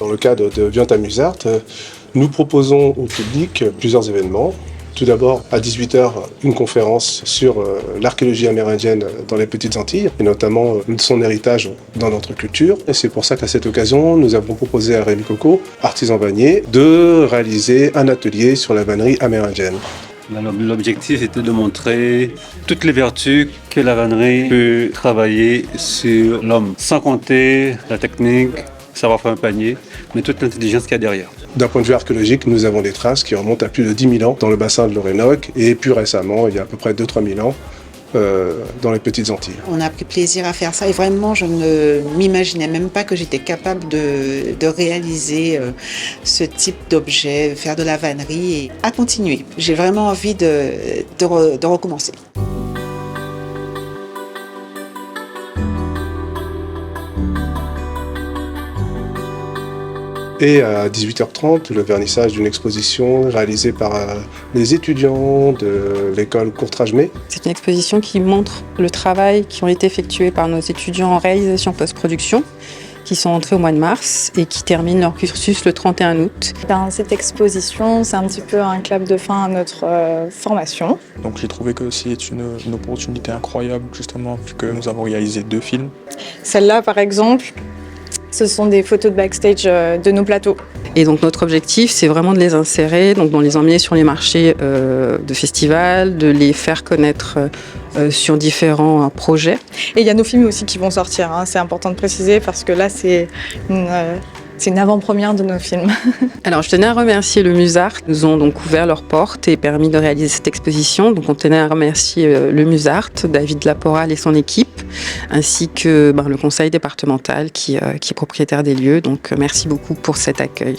Dans le cadre de Viens t'amuser Art, nous proposons au public plusieurs événements. Tout d'abord, à 18h, une conférence sur l'archéologie amérindienne dans les Petites Antilles, et notamment son héritage dans notre culture. Et c'est pour ça qu'à cette occasion, nous avons proposé à Rémi Coco, artisan vannier, de réaliser un atelier sur la vannerie amérindienne. L'objectif était de montrer toutes les vertus que la vannerie peut travailler sur l'homme, sans compter la technique, savoir faire un panier, mais toute l'intelligence qu'il y a derrière. D'un point de vue archéologique, nous avons des traces qui remontent à plus de 10 000 ans dans le bassin de l'Orénoque et plus récemment, il y a à peu près 2-3 000 ans, dans les Petites Antilles. On a pris plaisir à faire ça et vraiment je ne m'imaginais même pas que j'étais capable de réaliser ce type d'objet, faire de la vannerie et à continuer. J'ai vraiment envie de recommencer. Et à 18h30, le vernissage d'une exposition réalisée par les étudiants de l'école Courtrage-May. C'est une exposition qui montre le travail qui ont été effectués par nos étudiants en réalisation post-production, qui sont entrés au mois de mars et qui terminent leur cursus le 31 août. Cette exposition, c'est un petit peu un clap de fin à notre formation. Donc j'ai trouvé que c'est une opportunité incroyable, justement, vu que nous avons réalisé 2 films. Celle-là, par exemple, ce sont des photos de backstage de nos plateaux. Et donc notre objectif, c'est vraiment de les insérer, donc de les emmener sur les marchés de festivals, de les faire connaître sur différents projets. Et il y a nos films aussi qui vont sortir, hein. C'est important de préciser parce que là, c'est une avant-première de nos films. Alors, je tenais à remercier le Musart. Ils nous ont donc ouvert leurs portes et permis de réaliser cette exposition. Donc, on tenait à remercier le Musart, David Laporal et son équipe, ainsi que le conseil départemental qui est propriétaire des lieux. Donc, merci beaucoup pour cet accueil.